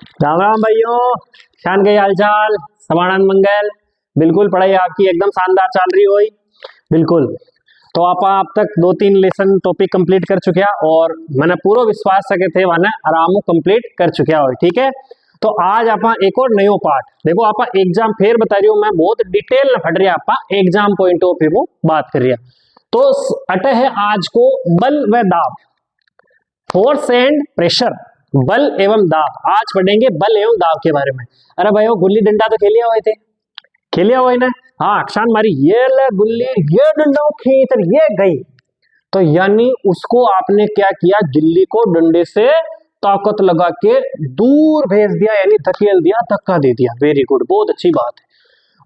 राम राम भाइयों, शान के हाल चाल, समानंद मंगल। बिल्कुल पढ़ाई आपकी एकदम शानदार चल रही होई। बिल्कुल। तो आप अब तक 2-3 लेसन टॉपिक कंप्लीट कर चुके हैं और मैंने पूरा विश्वास सके थे वने आराम कंप्लीट कर चुके हो। ठीक है, तो आज आप एक और नयो पार्ट देखो। आप एग्जाम फेर बता रही हूँ मैं, बहुत डिटेल में पढ़ रही आप एग्जाम पॉइंट ऑफ व्यू बात कर रही है। तो अटे है आज को बल व दाब, फोर्स एंड प्रेशर, बल एवं दाब। आज पढ़ेंगे बल एवं दाब के बारे में। अरे भाई गुल्ली डंडा तो खेलिया हुए थे, खेलिया हुआ ना? हाँ, अक्षान मारी ये ले गुल्ली, ये डंडा खींच ये गई। तो यानी उसको आपने क्या किया, गिल्ली को डंडे से ताकत लगा के दूर भेज दिया, यानी धकेल दिया, धक्का दे दिया। वेरी गुड, बहुत अच्छी बात है।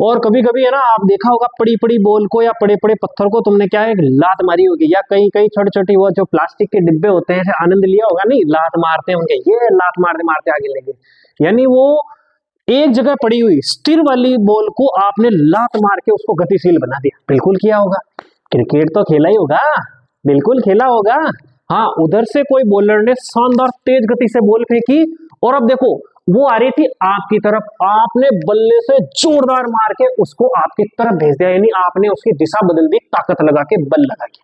और कभी कभी है ना, आप देखा होगा पड़ी पड़ी बॉल को या पड़े पड़े पत्थर को तुमने क्या है लात मारी होगी, या कहीं कहीं छोटी छोटी वो जो प्लास्टिक के डिब्बे होते हैं आनंद लिया होगा, नहीं लात मारते हैं उनके, ये लात मारते मारते आगे ले गए। यानी वो एक जगह पड़ी हुई स्थिर वाली बॉल को आपने लात मार के उसको गतिशील बना दिया। बिल्कुल किया होगा, क्रिकेट तो खेला ही होगा, बिल्कुल खेला होगा। हाँ, उधर से कोई बॉलर ने शानदार तेज गति से बॉल फेंकी और अब देखो वो आ रही थी आपकी तरफ, आपने बल्ले से जोरदार मार के उसको आपकी तरफ भेज दिया, यानी आपने उसकी दिशा बदल दी, ताकत लगा के, बल लगा के।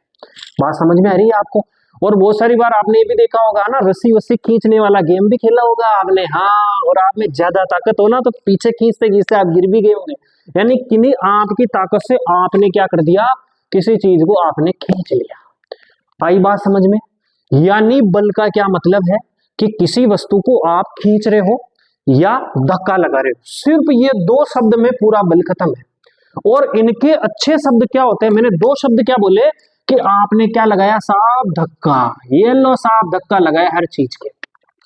बात समझ में आ रही है आपको? और बहुत सारी बार आपने ये भी देखा होगा ना, रस्सी वस्सी खींचने वाला गेम भी खेला होगा आपने। हाँ, और आप में ज्यादा ताकत हो ना तो पीछे खींचते खींचते आप गिर भी गए होंगे, यानी किन्हीं आपकी ताकत से आपने क्या कर दिया, किसी चीज को आपने खींच लिया। आई बात समझ में? यानी बल का क्या मतलब है कि किसी वस्तु को आप खींच रहे हो या धक्का लगा रहे हो, सिर्फ ये 2 शब्द में पूरा बल खत्म है। और इनके अच्छे शब्द क्या होते हैं, मैंने 2 शब्द क्या बोले कि आपने क्या लगाया साहब, धक्का। ये लो साहब, धक्का लगाया, हर चीज के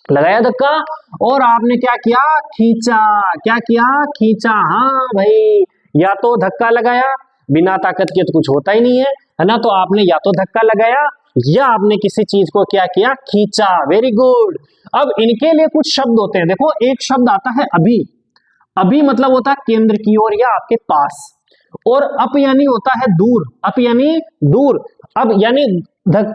लगाया धक्का। और आपने क्या किया, खींचा। क्या किया, खींचा। हाँ भाई, या तो धक्का लगाया, बिना ताकत के तो कुछ होता ही नहीं है ना, तो आपने या तो धक्का लगाया या आपने किसी चीज को क्या किया, खींचा। Very good. अब इनके लिए कुछ शब्द होते हैं, देखो एक शब्द आता है अभी। अभी मतलब होता है केंद्र की ओर या आपके पास, और अप यानी होता है दूर। अप यानी दूर। अब यानी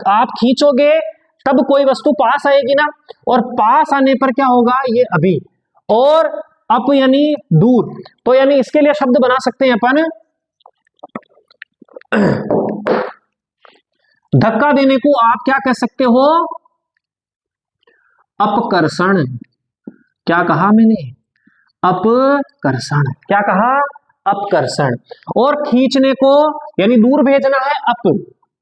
आप खींचोगे तब कोई वस्तु पास आएगी ना, और पास आने पर क्या होगा, ये अभी। और अप यानी दूर, तो यानी इसके लिए शब्द बना सकते हैं अपन, धक्का देने को आप क्या कह सकते हो, अपकर्षण। क्या कहा मैंने, अपकर्षण। क्या कहा, अपकर्षण। और खींचने को यानी दूर भेजना है,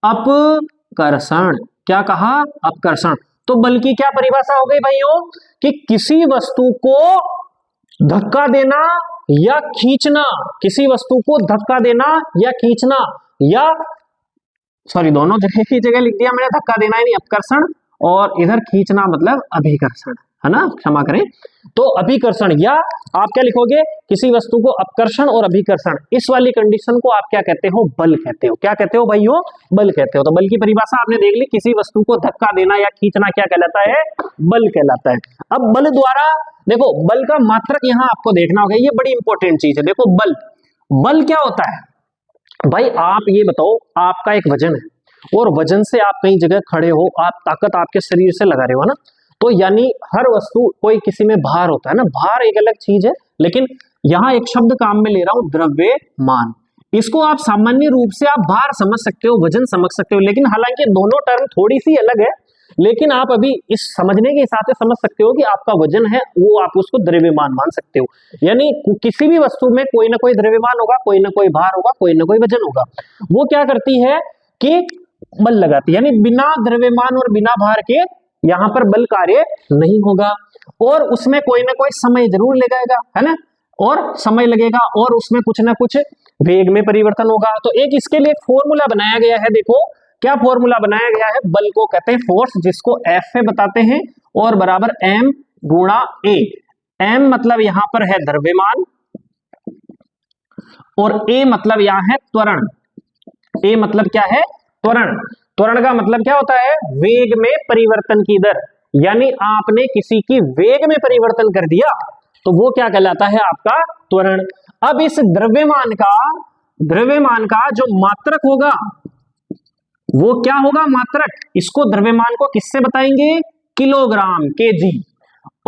अपकर्षण। क्या कहा, अपकर्षण। तो बल की क्या परिभाषा हो गई भाइयों, कि किसी वस्तु को धक्का देना या खींचना, किसी वस्तु को धक्का देना या खींचना, या सॉरी दोनों जगह की जगह लिख दिया मैंने, धक्का देना यानी अपकर्षण और इधर खींचना मतलब अभिकर्षण, है ना, क्षमा करें। तो अभिकर्षण, या आप क्या लिखोगे, किसी वस्तु को अपकर्षण और अभिकर्षण, इस वाली कंडीशन को आप क्या कहते हो, बल कहते हो। क्या कहते हो भाइयों, बल कहते हो। तो बल की परिभाषा आपने देख ली, किसी वस्तु को धक्का देना या खींचना क्या कहलाता है, बल कहलाता है। अब बल द्वारा देखो, बल का मात्रक यहाँ आपको देखना होगा, ये बड़ी इंपॉर्टेंट चीज है। देखो बल, बल क्या होता है भाई, आप ये बताओ, आपका एक वजन है और वजन से आप कहीं जगह खड़े हो, आप ताकत आपके शरीर से लगा रहे हो ना, तो यानी हर वस्तु, कोई किसी में भार होता है ना, भार एक अलग चीज है, लेकिन यहाँ एक शब्द काम में ले रहा हूं, द्रव्यमान। इसको आप सामान्य रूप से आप भार समझ सकते हो, वजन समझ सकते हो, लेकिन हालांकि दोनों टर्म थोड़ी सी अलग है, लेकिन आप अभी इस समझने के हिसाब से समझ सकते हो कि आपका वजन है वो आप उसको द्रव्यमान मान सकते हो। यानी किसी भी वस्तु में कोई ना कोई द्रव्यमान होगा, कोई ना कोई भार होगा, कोई ना कोई वजन होगा। वो क्या करती है कि बल लगाती है, यानी बिना द्रव्यमान और बिना भार के यहाँ पर बल कार्य नहीं होगा, और उसमें कोई ना कोई समय जरूर लगेगा, है ना, और समय लगेगा, और उसमें कुछ ना कुछ वेग में परिवर्तन होगा। तो एक इसके लिए फॉर्मूला बनाया गया है, देखो क्या फॉर्मूला बनाया गया है, बल को कहते हैं फोर्स, जिसको एफ से बताते हैं, और बराबर एम गुणा ए। एम मतलब यहां पर है द्रव्यमान, और ए मतलब यहां है त्वरण। ए मतलब क्या है, त्वरण। त्वरण का मतलब क्या होता है, वेग में परिवर्तन की दर, यानी आपने किसी की वेग में परिवर्तन कर दिया तो वो क्या कहलाता है, आपका त्वरण। अब इस द्रव्यमान का जो मात्रक होगा वो क्या होगा, मात्रक। इसको द्रव्यमान को किससे बताएंगे, किलोग्राम, केजी।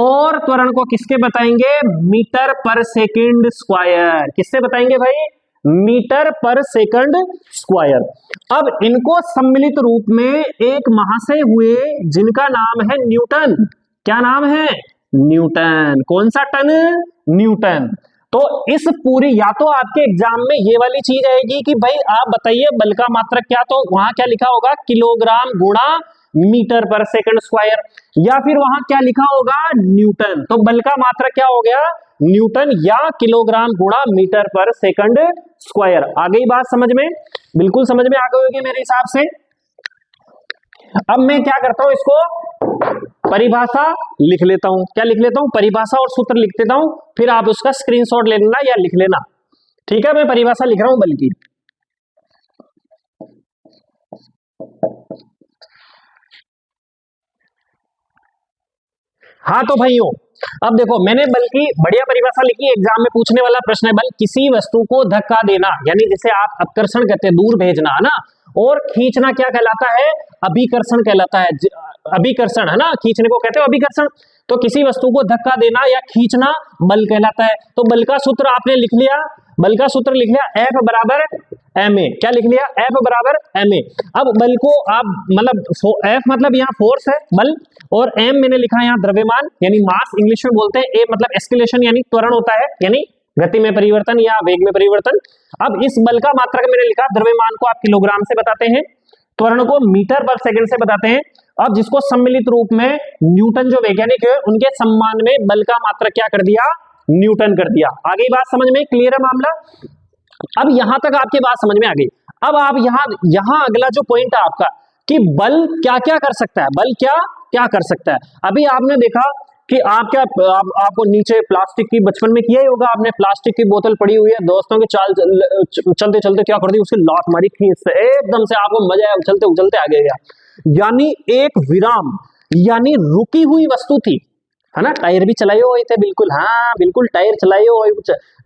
और त्वरण को किसके बताएंगे? मीटर पर सेकंड स्क्वायर। किससे बताएंगे भाई? मीटर पर सेकंड स्क्वायर। अब इनको सम्मिलित रूप में एक महाशय हुए जिनका नाम है न्यूटन। क्या नाम है? न्यूटन। कौन सा टन? न्यूटन। तो इस पूरी, या तो आपके एग्जाम में ये वाली चीज आएगी कि भाई आप बताइए बल का मात्रक क्या, तो वहां क्या लिखा होगा? किलोग्राम गुणा मीटर पर सेकंड स्क्वायर। या फिर वहां क्या लिखा होगा? न्यूटन। तो बल का मात्रक क्या हो गया? न्यूटन या किलोग्राम गुणा मीटर पर सेकंड स्क्वायर। आ गई बात समझ में? बिल्कुल समझ में आ गई होगी मेरे हिसाब से। अब मैं क्या करता हूं, इसको परिभाषा लिख लेता हूं। क्या लिख लेता हूं? परिभाषा और सूत्र लिख देता हूं, फिर आप उसका स्क्रीनशॉट ले लेना या लिख लेना। ठीक है, मैं परिभाषा लिख रहा हूं बल की। हाँ तो भाइयों, अब देखो मैंने बल की बढ़िया परिभाषा लिखी, एग्जाम में पूछने वाला प्रश्न है। बल किसी वस्तु को धक्का देना, यानी जिसे आप अपकर्षण कहते हैं, दूर भेजना है ना। और खींचना क्या कहलाता है? अभिकर्षण कहलाता है। अभिकर्षण है ना, खींचने को कहते हैं अभिकर्षण। तो किसी वस्तु को धक्का देना या खींचना बल कहलाता है। तो बल का सूत्र आपने लिख लिया, बल का सूत्र लिख लिया, F बराबर ma। क्या लिख लिया? F बराबर ma। अब बल को आप मतलब F मतलब यहाँ फोर्स है बल, और m मैंने लिखा यहाँ द्रव्यमान यानी मास, इंग्लिश में बोलते हैं। a मतलब एस्केलेशन यानी त्वरण होता है, यानी गति में परिवर्तन या वेग में परिवर्तन। अब इस बल का मात्रक मैंने लिखा, द्रव्यमान को आप किलोग्राम से बताते हैं, त्वरण को मीटर पर सेकंड से बताते हैं। अब जिसको सम्मिलित रूप में न्यूटन जो वैज्ञानिक है, उनके सम्मान में बल का मात्रक क्या कर दिया? न्यूटन कर दिया। आ गई बात समझ में? क्लियर है मामला? अब यहां तक आपकी बात समझ में आ गई। अब आप यहां अगला जो पॉइंट है आपका कि बल क्या क्या कर सकता है, बल क्या क्या कर सकता है। अभी आपने देखा कि आपको नीचे प्लास्टिक की, बचपन में किया ही होगा आपने, प्लास्टिक की बोतल पड़ी हुई है, दोस्तों के चलते चलते क्या कर दी? उसकी लात मारी खींच से, एकदम से आपको मजा आया, उछलते उछलते आगे गया। यानी एक विराम, यानी रुकी हुई वस्तु थी, है ना। टायर भी चलाए हुए थे, बिल्कुल, हाँ बिल्कुल टायर चलाए हुए,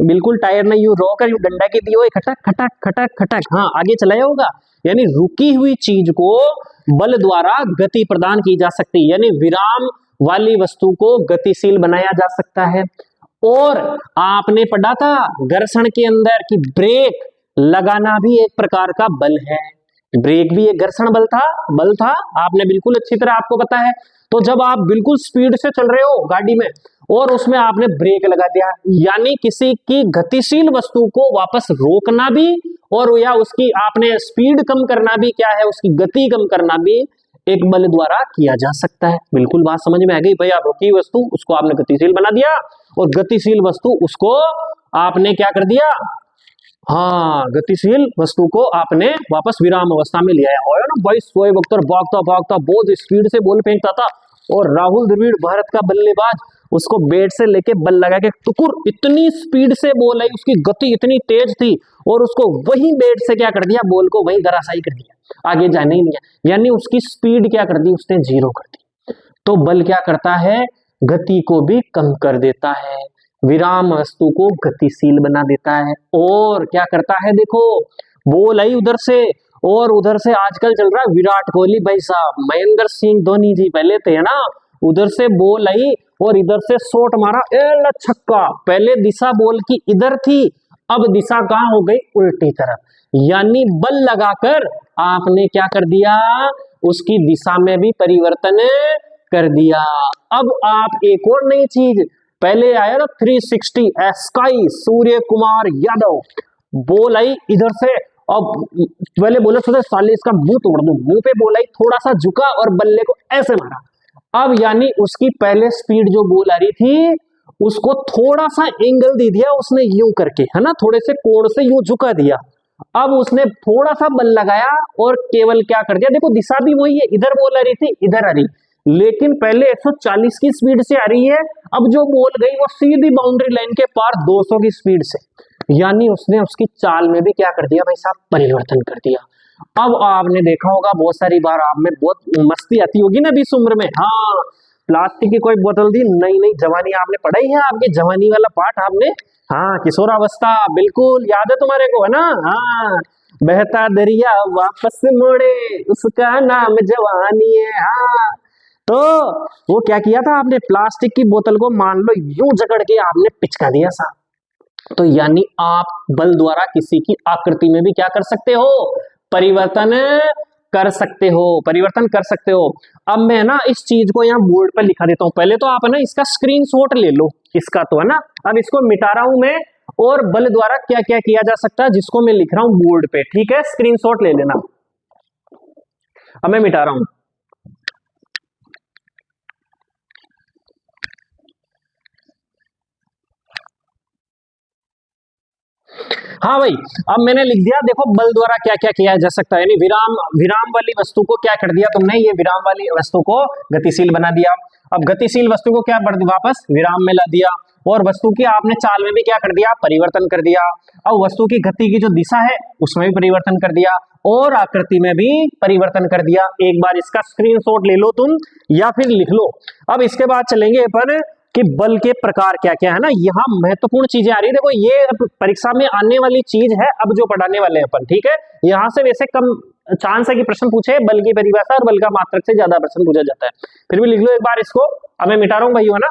बिल्कुल टायर ने यूं रोकर यूं डंडा के दिए हुए, खटक खटक खटक खटक, हाँ आगे चलाया होगा। यानी रुकी हुई चीज को बल द्वारा गति प्रदान की जा सकती है, यानी विराम वाली वस्तु को गतिशील बनाया जा सकता है। और आपने पढ़ा था घर्षण के अंदर कि ब्रेक लगाना भी एक प्रकार का बल है, ब्रेक भी एक घर्षण बल था, आपने बिल्कुल अच्छी तरह आपको पता है। तो जब आप बिल्कुल स्पीड से चल रहे हो गाड़ी में और उसमें आपने ब्रेक लगा दिया, यानी किसी की गतिशील वस्तु को वापस रोकना भी, और या उसकी आपने स्पीड कम करना भी, क्या है, उसकी गति कम करना भी एक बल द्वारा किया जा सकता है। बिल्कुल बात समझ में आ गई भाई। आप रुकी वस्तु उसको आपने गतिशील बना दिया, और गतिशील वस्तु उसको आपने क्या कर दिया? हाँ, गतिशील वस्तु को आपने वापस विराम अवस्था में ले आया। और ना भाई शोएब अख्तर भागता भागता बहुत स्पीड से बॉल फेंकता था, और राहुल द्रविड़ भारत का बल्लेबाज उसको बैट से लेके बल लगा के टुकुर, इतनी स्पीड से बॉल आई, उसकी गति इतनी तेज थी, और उसको वही बैट से क्या कर दिया? बॉल को वही धराशायी कर दिया, आगे जाने ही नहीं है। यानी उसकी स्पीड क्या कर दी? उसने जीरो कर दी। तो बल क्या करता है? गति को भी कम कर देता है, विराम वस्तु को गतिशील बना देता है। और क्या करता है? देखो बॉल आई उधर से, और उधर से आजकल चल रहा है विराट कोहली भाई साहब, महेंद्र सिंह धोनी जी पहले थे ना, उधर से बॉल आई और इधर से शॉट मारा, ए छक्का। पहले दिशा बॉल की इधर थी, अब दिशा कहां हो गई? उल्टी तरफ। यानी बल लगाकर आपने क्या कर दिया? उसकी दिशा में भी परिवर्तन कर दिया। अब आप एक और नई चीज, पहले आया ना 360 स्काई सूर्य कुमार यादव, बॉल आई इधर से, अब पहले बोले सोचे साले इसका मुंह तोड़ दूं, मुंह पे बॉल आई, थोड़ा सा झुका और बल्ले को ऐसे मारा। अब यानी उसकी पहले स्पीड जो बॉल आ रही थी, उसको थोड़ा सा एंगल दे दिया उसने यूं करके, है ना, थोड़े से कोण से यूं झुका दिया। अब उसने थोड़ा सा बल लगाया और केवल क्या कर दिया? देखो दिशा भी वही है, इधर बॉल आ रही थी, इधर आ रही, लेकिन पहले 140 की स्पीड से आ रही है, अब जो बॉल गई वो सीधी बाउंड्री लाइन के पार 200 की स्पीड से। यानी उसने उसकी चाल में भी क्या कर दिया भाई साहब? परिवर्तन कर दिया। अब आपने देखा होगा बहुत सारी बार, आप में बहुत मस्ती आती होगी ना इस उम्र में, हाँ प्लास्टिक की कोई बोतल दी, नई नई जवानी आपने पढ़ाई है, आपकी जवानी वाला पाठ आपने, हाँ किशोरावस्था, बिल्कुल याद है तुम्हारे को, है ना। हाँ, बहता दरिया वापस मोड़े उसका नाम जवानी है, हाँ तो वो क्या किया था आपने, प्लास्टिक की बोतल को मान लो यूं जकड़ के आपने पिचका दिया सा। तो यानी आप बल द्वारा किसी की आकृति में भी क्या कर सकते हो, परिवर्तन कर सकते हो, परिवर्तन कर सकते हो। अब मैं ना इस चीज को यहाँ बोर्ड पर लिखा देता हूं, पहले तो आप है ना इसका स्क्रीनशॉट ले लो इसका, तो है ना। अब इसको मिटा रहा हूं मैं, और बल द्वारा क्या क्या किया जा सकता है जिसको मैं लिख रहा हूं बोर्ड पे, ठीक है, स्क्रीनशॉट ले लेना। अब मैं मिटा रहा हूं। हाँ भाई, अब मैंने लिख दिया, देखो बल द्वारा क्या क्या किया जा सकता है, यानी विराम, विराम वाली वस्तु को क्या कर दिया तुमने, ये विराम वाली वस्तु को गतिशील बना दिया। अब गतिशील वस्तु को क्या बढ़ वापस विराम में ला दिया, और वस्तु की आपने चाल में भी क्या कर दिया, परिवर्तन कर दिया। अब वस्तु की गति की जो दिशा है उसमें भी परिवर्तन कर दिया, और आकृति में भी परिवर्तन कर दिया। एक बार इसका स्क्रीनशॉट ले लो तुम, या फिर लिख लो। अब इसके बाद चलेंगे अपन कि बल के प्रकार क्या क्या है ना, यहाँ महत्वपूर्ण चीजें आ रही है। देखो ये परीक्षा में आने वाली चीज है अब जो पढ़ाने वाले हैं अपन, ठीक है। यहाँ से वैसे कम चांस है कि प्रश्न पूछे बल की परिभाषा और बल का मात्रक से ज्यादा प्रश्न पूछा जाता है, फिर भी लिख लो एक बार इसको। अब मैं मिटा रहा हूं भाई, है ना।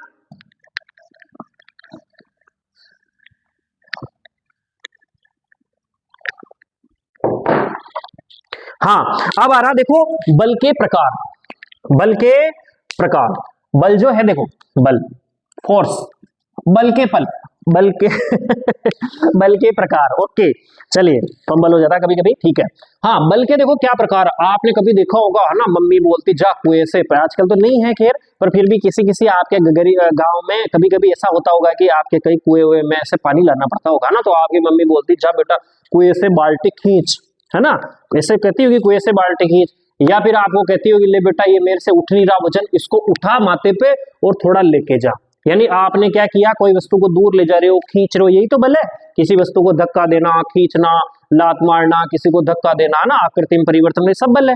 हाँ, अब आ रहा देखो बल के प्रकार, बल के प्रकार। बल जो है देखो, बल फोर्स, बल के पल, बल के बल के प्रकार, ओके। चलिए फंबल हो जाता है कभी कभी, ठीक है। हाँ, बल के देखो क्या प्रकार, आपने कभी देखा होगा है ना, मम्मी बोलती जा कुएं से, पर आजकल तो नहीं है खैर, पर फिर भी किसी किसी आपके गरीब गांव में कभी कभी ऐसा होता होगा कि आपके कई कुएं हुए में ऐसे पानी लाना पड़ता होगा ना, तो आपकी मम्मी बोलती जा बेटा कुएं से बाल्टी खींच, है ना, ऐसे कहती होगी कुएं से बाल्टी खींच। या फिर आपको कहती होगी ले बेटा ये मेरे से उठ नहीं रहा वजन, इसको उठा माथे पे और थोड़ा लेके जा। यानी आपने क्या किया, कोई वस्तु को दूर ले जा रहे हो, खींच रहे हो, यही तो बल है। किसी वस्तु को धक्का देना, खींचना, लात मारना, किसी को धक्का देना ना, आकृति में परिवर्तन, में सब बल है।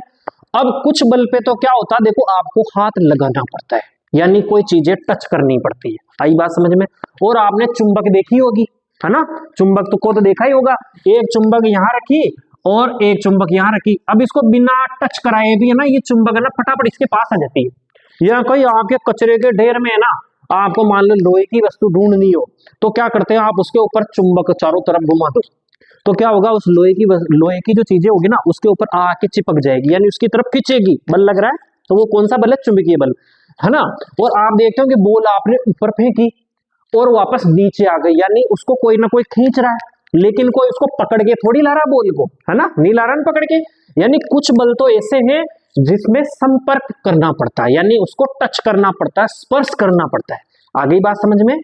अब कुछ बल पे तो क्या होता है, देखो आपको हाथ लगाना पड़ता है, यानी कोई चीजें टच करनी पड़ती है। आई बात समझ में। और आपने चुंबक देखी होगी, है ना, चुंबक को तो देखा ही होगा। एक चुंबक यहाँ रखी और एक चुंबक यहाँ रखी, अब इसको बिना टच कराए भी है ना, ये चुंबक है ना फटाफट इसके पास आ जाती है। या कोई आपके कचरे के ढेर में है ना, आपको मान लो लोहे की वस्तु ढूंढनी हो, तो क्या करते हैं आप उसके ऊपर चुंबक चारों तरफ घुमा दो, तो क्या होगा, उस लोहे की जो चीजें होगी ना उसके ऊपर आके चिपक जाएगी, यानी उसकी तरफ खींचेगी। बल लग रहा है, तो वो कौन सा बल है, चुंबकीय बल, है ना। और आप देखते हो कि बॉल आपने ऊपर फेंकी और वापस नीचे आ गई, यानी उसको कोई ना कोई खींच रहा है, लेकिन कोई उसको पकड़ के थोड़ी ला रहा बॉल को, है ना, नहीं ला रहा पकड़ के। यानी कुछ बल तो ऐसे हैं जिसमें संपर्क करना पड़ता है, यानी उसको टच करना पड़ता है, स्पर्श करना पड़ता है। आ गई बात समझ में।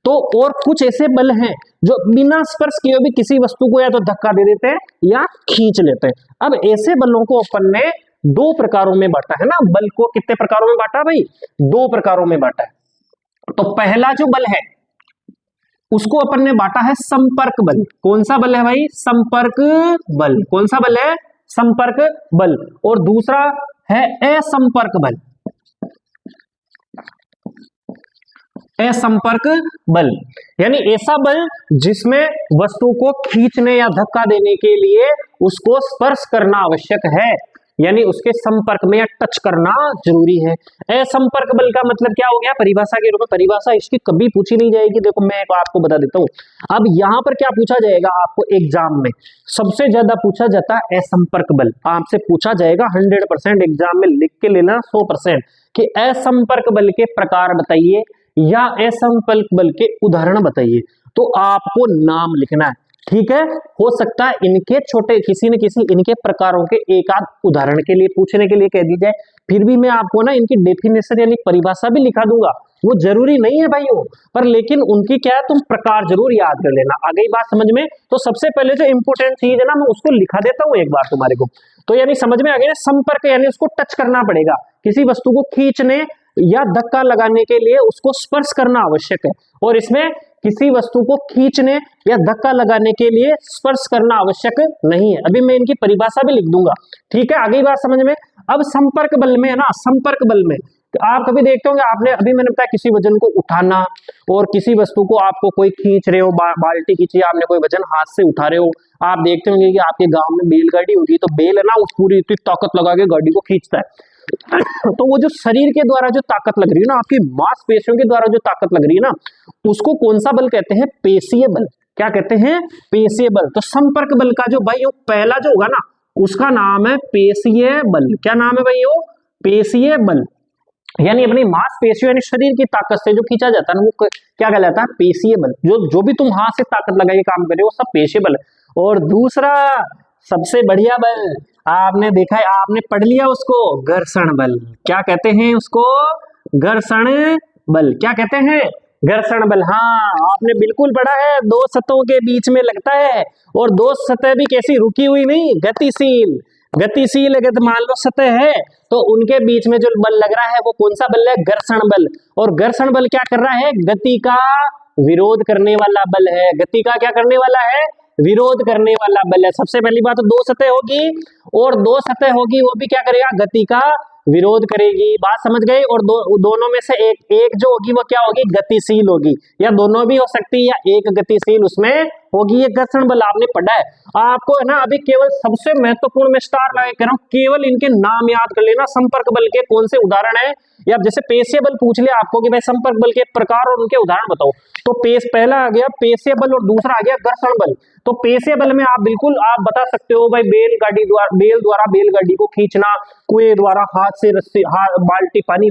तो और कुछ ऐसे बल हैं जो बिना स्पर्श किए भी किसी वस्तु को या तो धक्का दे देते हैं या खींच लेते हैं। अब ऐसे बलों को अपन ने दो प्रकारों में बांटा है ना, बल को कितने प्रकारों में बांटा भाई, दो प्रकारों में बांटा है। तो पहला जो बल है उसको अपन ने बांटा है संपर्क बल। कौन सा बल है भाई, संपर्क बल। कौन सा बल है, संपर्क बल। और दूसरा है असंपर्क बल, असंपर्क बल, यानी ऐसा बल जिसमें वस्तु को खींचने या धक्का देने के लिए उसको स्पर्श करना आवश्यक है, यानी उसके संपर्क में या टच करना जरूरी है। असंपर्क बल का मतलब क्या हो गया, परिभाषा के रूप में, परिभाषा इसकी कभी पूछी नहीं जाएगी। देखो मैं आपको बता देता हूं, अब यहां पर क्या पूछा जाएगा आपको एग्जाम में, सबसे ज्यादा पूछा जाता है असंपर्क बल। आपसे पूछा जाएगा 100% एग्जाम में, लिख के लेना 100% कि असंपर्क बल के प्रकार बताइए या असंपर्क बल के उदाहरण बताइए। तो आपको नाम लिखना है, ठीक है। हो सकता है इनके छोटे किसी न किसी इनके प्रकारों के एक आध उदाहरण के लिए पूछने के लिए कह दी जाए, फिर भी मैं आपको ना इनकी डेफिनेशन यानी परिभाषा भी लिखा दूंगा, वो जरूरी नहीं है भाई वो, पर लेकिन उनकी क्या है, तुम प्रकार जरूर याद कर लेना। आ गई बात समझ में। तो सबसे पहले जो इंपोर्टेंट चीज है ना, मैं उसको लिखा देता हूं एक बार तुम्हारे को, तो यानी समझ में आ गया। संपर्क यानी उसको टच करना पड़ेगा, किसी वस्तु को खींचने या धक्का लगाने के लिए उसको स्पर्श करना आवश्यक है, और इसमें किसी वस्तु को खींचने या धक्का लगाने के लिए स्पर्श करना आवश्यक नहीं है। अभी मैं इनकी परिभाषा भी लिख दूंगा, ठीक है। आगे बात समझ में। अब संपर्क बल में है ना, संपर्क बल में तो आप कभी देखते होंगे, आपने अभी मैंने बताया किसी वजन को उठाना, और किसी वस्तु को आपको कोई खींच रहे हो, बाल्टी खींची, आपने कोई वजन हाथ से उठा रहे हो। आप देखते होंगे कि आपके गांव में बैलगाड़ी होगी, तो बैल है ना उस पूरी इतनी ताकत लगा के गाड़ी को खींचता है। तो वो जो शरीर के द्वारा जो ताकत लग रही है ना, आपकी मांसपेशियों के द्वारा जो ताकत लग रही है ना, उसको कौन सा बल कहते हैं? पेशीय बल। क्या कहते हैं? पेशीय बल। तो संपर्क बल का जो भाई पहला जो होगा ना, उसका नाम है पेशीय बल। क्या नाम है भाई? पेशीय बल। यानी अपनी मांसपेशियों यानी शरीर की ताकत से जो खींचा जाता है ना, वो क्या कहलाता है? पेशीय बल। जो भी तुम हाथ से ताकत लगाइए काम कर रहे हो, सब पेशीय बल। और दूसरा सबसे बढ़िया बल आपने देखा है, आपने पढ़ लिया उसको, घर्षण बल। क्या कहते हैं उसको? घर्षण बल। क्या कहते हैं? घर्षण बल। हाँ, आपने बिल्कुल पढ़ा है। दो सतहों के बीच में लगता है, और दो सतह भी कैसी? रुकी हुई नहीं, गतिशील। गतिशील अगर मान लो सतह है, तो उनके बीच में जो बल लग रहा है वो कौन सा बल है? घर्षण बल। और घर्षण बल क्या कर रहा है? गति का विरोध करने वाला बल है। गति का क्या करने वाला है? विरोध करने वाला बल है। सबसे पहली बात तो दो सतह होगी, और दो सतह होगी वो भी क्या करेगा? गति का विरोध करेगी। बात समझ गए? और दोनों में से एक जो होगी वो क्या होगी? गतिशील होगी, या दोनों भी हो सकती है, या एक गतिशील उसमें होगी। ये घर्षण बल आपने पढ़ा है। आपको है ना, अभी केवल सबसे महत्वपूर्ण में स्टार लगा कर रहा हूं, केवल इनके नाम याद कर लेना। संपर्क बल के कौन से उदाहरण है, या जैसे पेशीय बल पूछ लिया आपको कि भाई संपर्क बल के प्रकार और उनके उदाहरण बताओ, तो पहला आ गया पेशीय बल और दूसरा आ गया घर्षण बल। तो पेशीय बल में आप बिल्कुल आप बता सकते हो भाई, बेल द्वारा बैलगाड़ी को खींचना, कुएं द्वारा हाथ से रस्सी बाल्टी पानी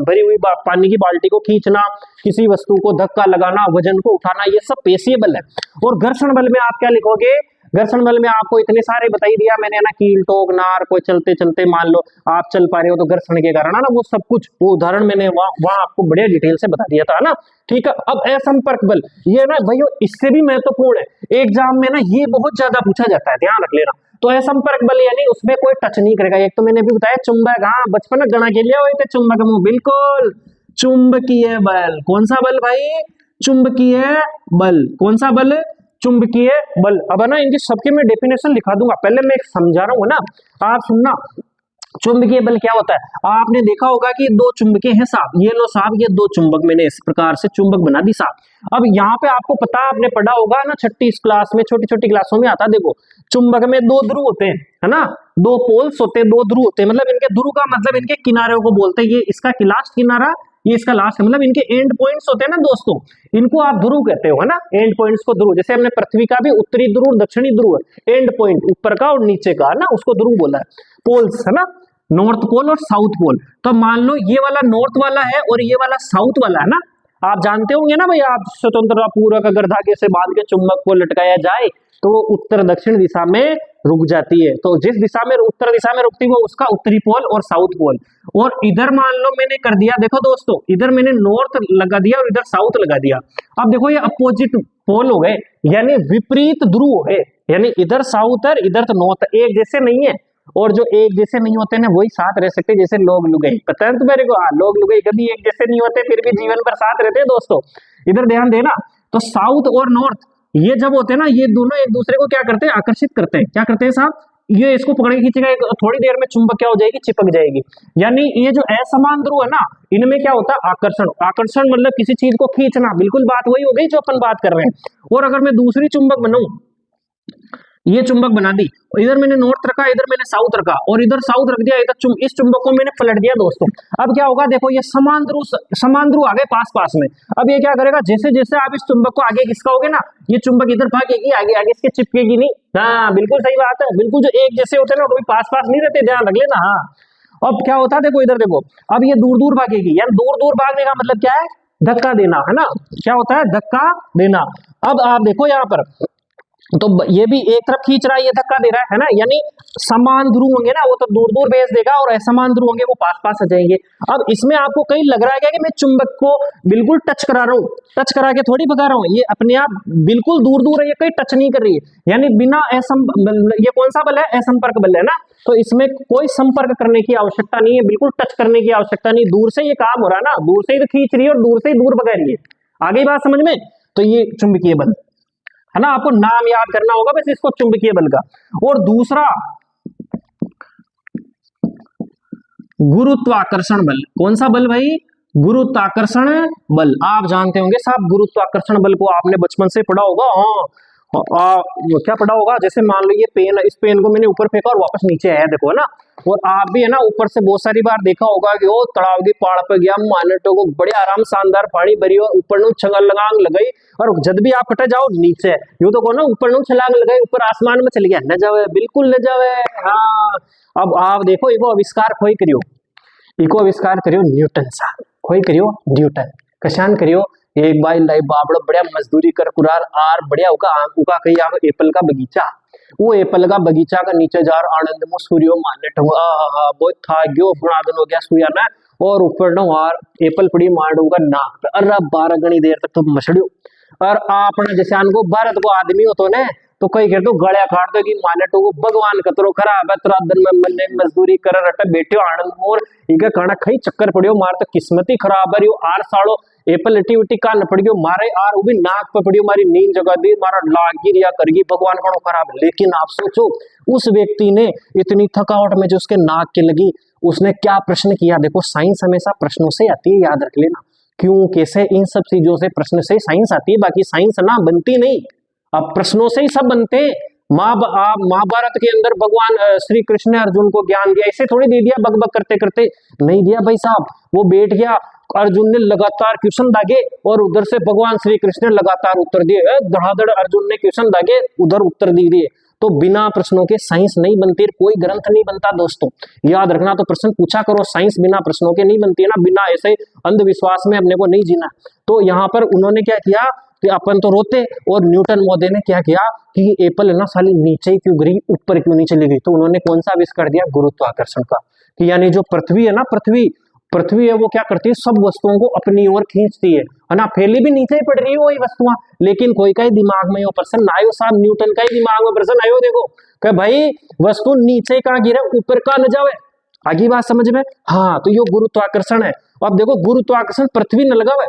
भरी हुई पानी की बाल्टी को खींचना, किसी वस्तु को धक्का लगाना, वजन को उठाना, ये सब पेशीय बल है। और घर्षण बल में आप क्या लिखोगे? घर्षण बल में आपको इतने सारे बता ही दिया मैंने ना, कील ठोक नार, कोई चलते चलते मान लो आप चल पा रहे हो तो घर्षण के कारण है ना, वो सब कुछ वो उदाहरण मैंने वहां आपको बढ़िया डिटेल से बता दिया था ना। ठीक है, अब असंपर्क बल, ये ना भाई इससे भी महत्वपूर्ण है, एग्जाम में ना ये बहुत ज्यादा पूछा जाता है, ध्यान रख लेना। तो असंपर्क बल यानी उसमें कोई टच नहीं करेगा। एक तो मैंने भी बताया चुंबक, हाँ बचपन में गणा के लिए हुए थे चुंबक मुंह, बिल्कुल चुंबकीय बल। कौन सा बल भाई? चुंबकीय बल। कौन सा बल? चुंबकीय बल। अब है ना इनकी सबके मैं डेफिनेशन लिखा दूंगा, पहले मैं समझा रहा हूँ ना, आप सुनना। चुंबकीय बल क्या होता है? आपने देखा होगा कि दो चुंबकें हैं साहब, ये लो साहब, ये दो चुंबक मैंने इस प्रकार से चुंबक बना दी साहब। अब यहाँ पे आपको पता, आपने पढ़ा होगा ना छठी क्लास में, छोटी छोटी क्लासों में आता, देखो चुंबक में दो ध्रुव होते हैं, है ना, दो पोल्स होते हैं, दो ध्रुव होते हैं, मतलब इनके ध्रुव का मतलब इनके किनारों को बोलते हैं। ये इसका लास्ट किनारा, ये इसका लास्ट, मतलब इनके एंड पॉइंट्स होते हैं ना दोस्तों, इनको आप ध्रुव कहते हो, है ना, एंड पॉइंट्स को ध्रुव। जैसे हमने पृथ्वी का भी उत्तरी ध्रुव दक्षिणी ध्रुव, एंड पॉइंट ऊपर का और नीचे का, है ना, उसको ध्रुव बोला है। पोल्स, है ना, नॉर्थ पोल और साउथ पोल। तो मान लो ये वाला नॉर्थ वाला है और ये वाला साउथ वाला है ना, आप जानते होंगे ना भाई, आप स्वतंत्रता पूर्वक अगर धागे से बांध के चुंबक को लटकाया जाए तो वो उत्तर दक्षिण दिशा में रुक जाती है। तो जिस दिशा में उत्तर दिशा में रुकती है वो उसका उत्तरी पोल और साउथ पोल। और इधर मान लो मैंने कर दिया, देखो दोस्तों, इधर मैंने नॉर्थ लगा दिया और इधर साउथ लगा दिया। अब देखो ये अपोजिट पोल हो गए, यानी विपरीत ध्रुव हो गए, यानी इधर साउथ है इधर तो नॉर्थ, एक जैसे नहीं है। और जो एक जैसे नहीं होते ना वही साथ रह सकते, जैसे लोग लुगाई, पता है तुम्हारे को? हाँ, लोग लुगाई कभी एक जैसे नहीं होते, फिर भी जीवन भर साथ रहते हैं दोस्तों। इधर ध्यान देना, तो साउथ और नॉर्थ ये जब होते हैं ना, ये दोनों एक दूसरे को क्या करते हैं? आकर्षित करते हैं। क्या करते हैं साहब? ये इसको पकड़ के खींचेगा, थोड़ी देर में चुंबक क्या हो जाएगी? चिपक जाएगी। यानी ये जो असमान ध्रुव है ना, इनमें क्या होता है? आकर्षण। आकर्षण मतलब किसी चीज को खींचना, बिल्कुल बात वही हो गई जो अपन बात कर रहे हैं। और अगर मैं दूसरी चुंबक बनाऊं, ये चुंबक बना दी, इधर मैंने नॉर्थ रखा, इधर मैंने साउथ रखा, और इधर साउथ रख दिया, इधर इस चुंबक को मैंने पलट दिया दोस्तों। अब क्या होगा? देखो ये समान ध्रुव आ गए पास पास में। अब ये क्या करेगा? जैसे जैसे आप इस चुंबक को आगे खिसकाओगे ना, ये चुंबक इधर भागेगी, आगे आगे इसके चिपकेगी नहीं। हाँ बिल्कुल सही बात है, बिल्कुल जो एक जैसे होते हैं ना कभी पास पास नहीं रहते, ध्यान रख लेना। हाँ, अब क्या होता है? देखो इधर देखो, अब ये दूर दूर भागेगी, यानी दूर दूर भागने का मतलब क्या है? धक्का देना, है ना। क्या होता है? धक्का देना। अब आप देखो यहाँ पर, तो ये भी एक तरफ खींच रहा है, ये धक्का दे रहा है ना, यानी समान ध्रुव होंगे ना वो तो दूर दूर भेज देगा, और असमान ध्रुव होंगे वो पास पास आ जाएंगे। अब इसमें आपको कहीं लग रहा है कि मैं चुंबक को बिल्कुल टच करा रहा हूँ, टच करा के थोड़ी भगा रहा हूँ, ये अपने आप बिल्कुल दूर दूर है, ये कहीं टच नहीं कर रही है, यानी बिना ये कौन सा बल है? असंपर्क बल है ना। तो इसमें कोई संपर्क करने की आवश्यकता नहीं है, बिल्कुल टच करने की आवश्यकता नहीं, दूर से ये काम हो रहा है ना, दूर से ही तो खींच रही है और दूर से ही दूर भगा रही है। आगे बात समझ में? तो ये चुंबकीय बल है ना, आपको नाम याद करना होगा बस इसको, चुंबकीय बल का। और दूसरा गुरुत्वाकर्षण बल। कौन सा बल भाई? गुरुत्वाकर्षण बल। आप जानते होंगे साहब, गुरुत्वाकर्षण बल को आपने बचपन से पढ़ा होगा। हाँ, क्या पढ़ा होगा, जैसे मान लो ये पेन है, इस पेन को मैंने ऊपर फेंका और वापस नीचे आया, देखो है ना। और आप भी है ना ऊपर से बहुत सारी बार देखा होगा कि वो तड़ाव की पहाड़ पे गया, मानेटो को बड़े आराम शानदार पहाड़ी भरी और ऊपर नु छंगल लगांग लगाई, और जब भी आप कटे जाओ नीचे यूं तो को ना ऊपर नु छलांग लगाई, ऊपर आसमान में चल गया, न जावे बिल्कुल न जावे। हाँ, अब आप देखो इको आविष्कार कोई करियो, इको आविष्कार करियो न्यूटन साहब, कोई करियो न्यूटन, कशान करियो एक बाई लाइफ बाबड़ा बढ़िया मजदूरी कर कुरार आर बढ़िया उका कही आप एप्पल का बगीचा, वो एप्पल का बगीचा का नीचे जार आनंद में सूर्यो मानने बहुत था गयो फुनादन हो गया सुया ना, और ऊपर न वार एप्पल पड़ी मार का नाक पे, अरे 12 घनी देर तक तो मछड़ियो। और आपने जैसे को भारत को आदमी हो तो ने तो कई कहते तो गड़िया काट दो कि मानेटो को भगवान कतरो खराब है, तेरा दिन में मल्ले मजदूरी कर रटे बैठो आनंद मोर इके खाना खई चक्कर पड़ियो मार तो किस्मत ही खराब है, आर सालो एप्पल लिटी उटी का न पड़ गयो मारे आर वो भी नाक पे पड़ियो, मारी नींद जगा दी, मारा लाग गिरिया करगी, भगवान कणो खराब। लेकिन आप सोचो उस व्यक्ति ने इतनी थकावट में जो उसके नाक के लगी, उसने क्या प्रश्न किया। देखो साइंस हमेशा प्रश्नों से आती है, याद रख लेना, क्यों कैसे इन सब चीजों से प्रश्न से साइंस आती है, बाकी साइंस ना बनती नहीं, अब प्रश्नों से ही सब बनते हैं। महाभारत के अंदर भगवान श्री कृष्ण ने अर्जुन को ज्ञान दिया, इसे थोड़ी दे दिया बक बक करते करते, नहीं दिया भाई साहब, वो बैठ गया, अर्जुन ने लगातार क्वेश्चन दागे और उधर से भगवान श्री कृष्ण ने लगातार उत्तर दिए, धड़ाधड़ अर्जुन ने क्वेश्चन दागे उधर उत्तर दे दिए। तो बिना प्रश्नों के साइंस नहीं बनती, कोई ग्रंथ नहीं बनता दोस्तों, याद रखना। तो प्रश्न पूछा करो, साइंस बिना प्रश्नों के नहीं बनती है ना, बिना ऐसे अंधविश्वास में अपने को नहीं जीना। तो यहाँ पर उन्होंने क्या किया कि अपन तो रोते, और न्यूटन महोदय ने क्या किया कि एप्पल है ना साली नीचे क्यों गिरी, ऊपर क्यों नहीं चली गई, तो उन्होंने कौन सा आविष्कार दिया, गुरुत्वाकर्षण का, कि यानी जो पृथ्वी है ना, पृथ्वी है वो क्या करती है, सब वस्तुओं को अपनी ओर खींचती है ना, फैली भी नीचे ही पड़ रही है वही वस्तुआं, लेकिन कोई का ही दिमाग में वो पर्सन आयो साहब, न्यूटन का ही दिमाग में पर्सन आयो, देखो कि भाई वस्तु नीचे कहाँ गिरे, ऊपर कहाँ न जावे, आगे बात समझ में। हाँ, तो ये गुरुत्वाकर्षण है। अब देखो गुरुत्वाकर्षण पृथ्वी न लगा,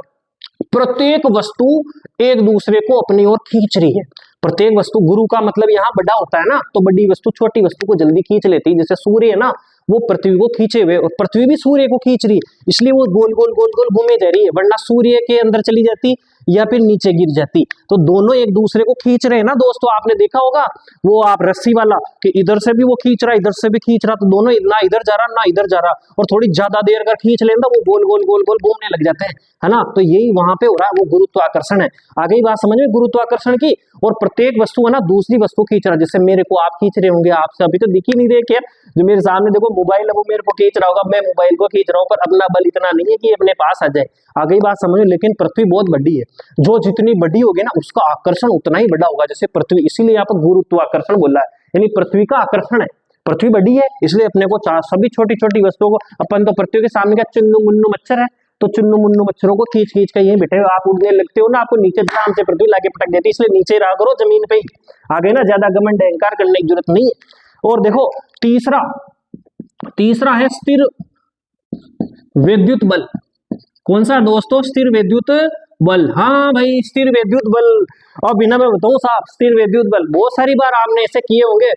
प्रत्येक वस्तु एक दूसरे को अपनी ओर खींच रही है, प्रत्येक वस्तु, गुरु का मतलब यहाँ बड़ा होता है ना, तो बड़ी वस्तु छोटी वस्तु को जल्दी खींच लेती है, जैसे सूर्य है ना वो पृथ्वी को खींचे हुए, और पृथ्वी भी सूर्य को खींच रही है, इसलिए वो गोल गोल गोल गोल घूमे जा रही है, वरना सूर्य के अंदर चली जाती या फिर नीचे गिर जाती। तो दोनों एक दूसरे को खींच रहे हैं ना दोस्तों, आपने देखा होगा वो आप रस्सी वाला कि इधर से भी वो खींच रहा, इधर से भी खींच रहा, तो दोनों ना इधर जा रहा ना इधर जा रहा, और थोड़ी ज्यादा देर अगर खींच लेना वो गोल गोल गोल गोल घूमने लग जाते हैं, है ना। तो यही वहां पे हो रहा है, वो गुरुत्वाकर्षण है। आगे ही बात समझ में गुरुत्वाकर्षण की, और प्रत्येक वस्तु है ना दूसरी वस्तु खींच रहा है, जैसे मेरे को आप खींच रहे होंगे, आपसे अभी तो दिख ही नहीं रहे, क्या जो मेरे सामने देखो मोबाइल है वो मेरे को खींच रहा होगा, मैं मोबाइल को खींच रहा हूँ, पर अपना बल इतना नहीं है कि अपने पास आ जाए। आगे ही बात समझो, लेकिन पृथ्वी बहुत बड़ी है, जो जितनी बड़ी होगी ना उसका आकर्षण उतना ही बड़ा होगा जैसे पृथ्वी, इसीलिए यहाँ पर गुरुत्वाकर्षण बोला है, यानी पृथ्वी का आकर्षण है, पृथ्वी बड़ी है इसलिए अपने को सभी छोटी छोटी वस्तुओं को, अपन तो पृथ्वी के सामने का चुन्नू मुन्नू मच्छर है, तो चुन्नू मुन्नू मच्छरों को खींच खींच के यहीं बैठे हो, आप उड़ने लगते हो ना, आपको नीचे ध्यान से पृथ्वी लाके पटक देती है, इसलिए नीचे रहा करो जमीन पे ही, आगे ना ज्यादा घमंड अहंकार करने की जरूरत नहीं है। और देखो तीसरा है स्थिर विद्युत बल, कौन सा दोस्तों, स्थिर विद्युत बल। हाँ भाई स्थिर विद्युत बल, और बिना मैं बताऊं साहब, स्थिर विद्युत बल बहुत सारी बार आपने ऐसे किए होंगे,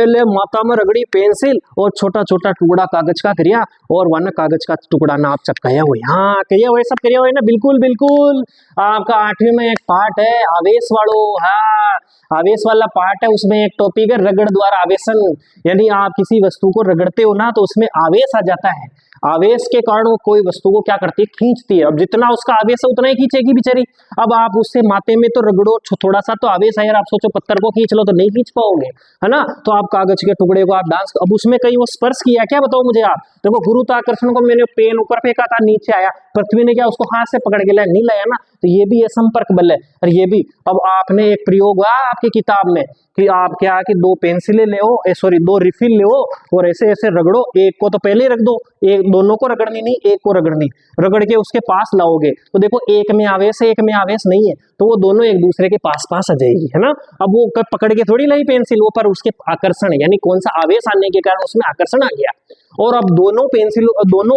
ले माता में रगड़ी पेंसिल और छोटा छोटा टुकड़ा कागज का करिया, और वरना कागज का टुकड़ा ना आप चपकाया हुआ, हाँ करिया हुआ, सब करिया हुआ ना, बिल्कुल बिल्कुल। आपका 8वीं में एक पार्ट है आवेश वालों, हाँ आवेश वाला पार्ट है, उसमें एक टॉपिक है रगड़ द्वारा आवेशन, यानी आप किसी वस्तु को रगड़ते हो ना तो उसमें आवेश आ जाता है, आवेश के कारण वो कोई वस्तु को क्या करती है, खींचती है, अब जितना उसका आवेश है उतना ही खींचेगी बेचारी। अब आप उससे माथे में तो रगड़ो, थोड़ा सा तो आवेश है यार, आप सोचो पत्थर को खींच लो तो नहीं खींच पाओगे, है ना। तो आप कागज के टुकड़े को आप डांस, अब उसमें कहीं वो स्पर्श किया क्या, बताओ मुझे आप। देखो गुरुत्वाकर्षण को मैंने पेन ऊपर फेंका था, नीचे आया, पृथ्वी ने क्या उसको हाथ से पकड़ के लाया, नहीं लाया ना, तो ये भी है संपर्क बल है, और ये भी। अब आपने एक प्रयोग हुआ आपकी किताब में कि आप क्या कि 2 पेंसिलें ले, सॉरी 2 रिफिल ले और ऐसे ऐसे रगड़ो, एक को तो पहले रख दो, एक दोनों को रगड़नी नहीं, एक को रगड़नी, रगड़ के उसके पास लाओगे तो देखो एक में आवेश है एक में आवेश नहीं है, तो वो दोनों एक दूसरे के पास पास आ जाएगी, है ना। अब वो पकड़ के थोड़ी लाई पेंसिल, वो पर उसके आकर्षण है, यानी कौन सा आवेश आने के कारण उसमें आकर्षण आ गया, और अब दोनों